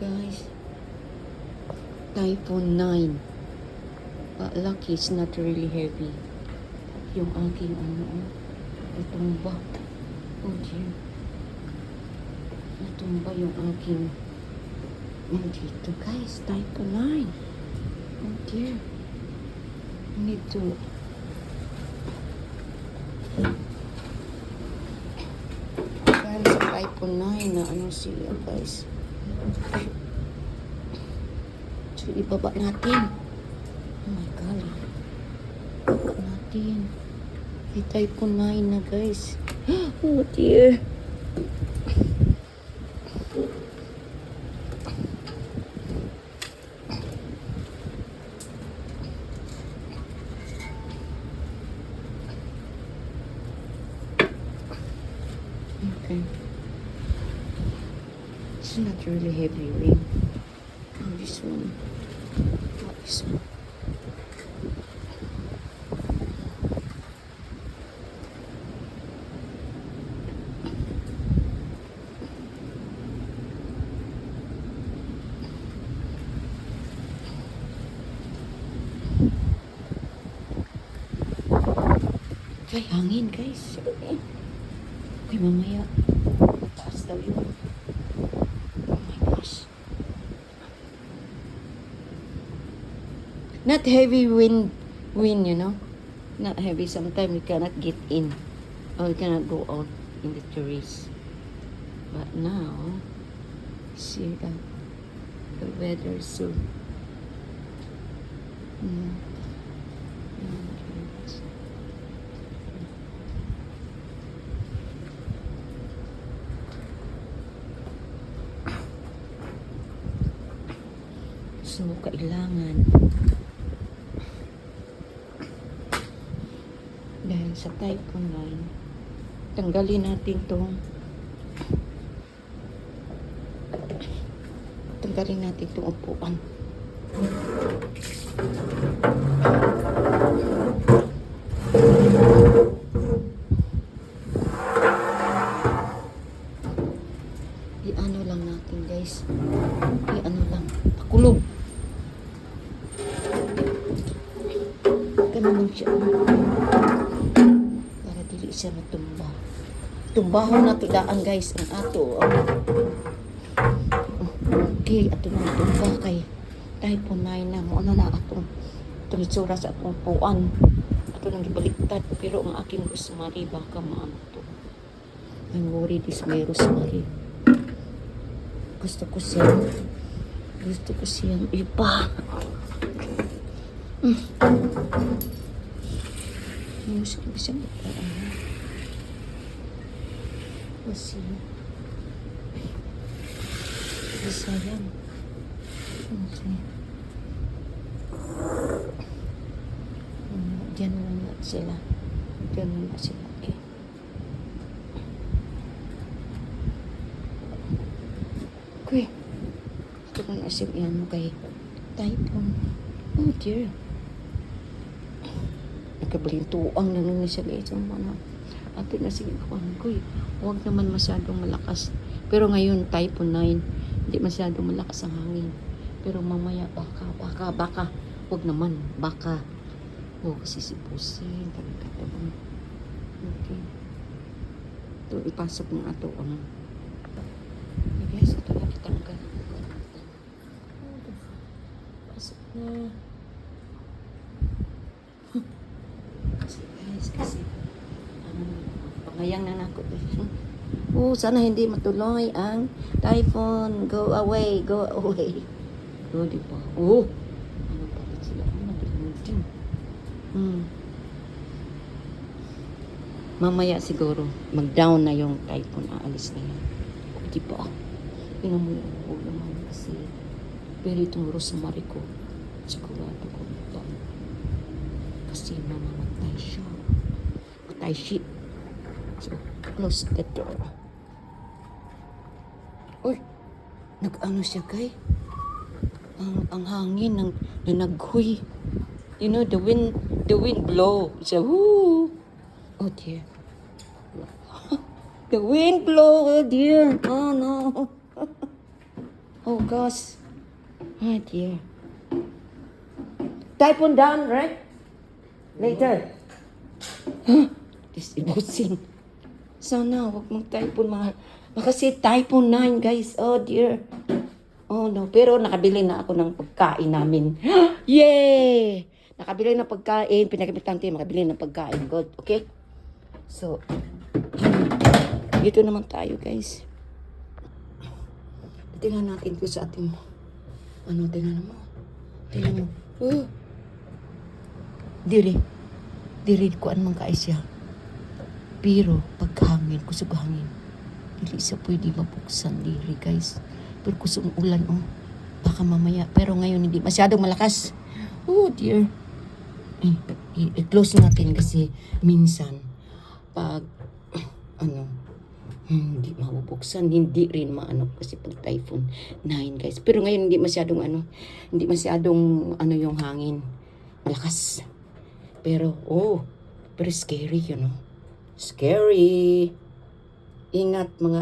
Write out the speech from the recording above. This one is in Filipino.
guys. Typhoon 9. But lucky it's not really heavy. Yung aking natumba. Oh dear. Natumba yung aking dito guys. Typhoon 9. Oh dear. I need to dahil sa Typhoon 9 na sila guys. So ibaba natin. Oh my god. Ibaba natin. May Typhoon 9 na guys. Oh dear. Okay. It's not really heavy rain. Oh, this one. What is one? Okay, hangin guys. Okay, mamaya. Mataas daw yun. Oh my gosh. Not heavy wind, you know. Not heavy. Sometimes we cannot get in. Or we cannot go out in the trees. But now, see that the weather is so... So, kailangan dahil sa Typhoon 9, tanggalin natin itong upuan. I-ano lang natin guys. I-ano lang. Pakulog. Ganun siya. Para dili siya matumba. Tumbahon na tidaan guys ang ato. Okay, ato na tumba kay Typhoon 9 na. Ano na atong itsura sa atong puan. Ato nang gibaliktad. Pero ang aking rosemary baka maano to. I'm worried is may rosemary. Gusto ko siyang iba. Gusto ko siyang iba. Kasi sayang. Okay. Diyan na sila. Okay. Okay. Ito kong asip yan kay Typhoon. Oh dear. Nagkabalintuang na nung siya guys. Ate na sige kuhan ko eh. Huwag naman masyadong malakas. Pero ngayon Typhoon 9. Hindi masyadong malakas ang hangin. Pero mamaya baka. Huwag naman. Baka. Oh, kasi si Pusin. Talagang. Okay. Ito ipasok ng ato ang guys, ito na kitanggal. Pasok na. Kasi pangayang na nako. Sana hindi matuloy ang typhoon. Go away. Oh, di ba? Oh. Ano pa rin sila? Mamaya siguro mag-down na yung typhoon. Aalis na yan. Di ba? Inamuyan ko naman kasi pero itong rosemary ko sigurado ko ito kasi mamamatay siya. So, close the door. Uy, nag-ano siya kay? Ang hangin na naghuy. You know, the wind blow. So, whoo! Oh dear. The wind blow, oh dear. Oh no. Oh gosh. Oh dear. Typhoon down, right? Later. Huh? This ibusing. Sana wag mong typhoon mga. Kasi typhoon 9 guys. Oh dear. Oh no. Pero nakabili na ako ng pagkain namin. Yay! Nakabili ng pagkain. Pinagamitan tayo makabili ng pagkain. Good. Okay? So, dito naman tayo guys. Tingnan natin ko sa ating tingnan mo. Tingnan mo. Oh. Diri ko anong kais siya. Pero paghangin, kusog hangin. Dili sa pwede mabuksan diri guys. Pero kusog ulan baka mamaya. Pero ngayon hindi masyadong malakas. Oh dear. I-close natin kasi minsan pag hindi mabubuksan, hindi rin kasi pag typhoon 9 guys. Pero ngayon hindi masyadong yung hangin. Malakas. Pero pero scary, Scary. Ingat mga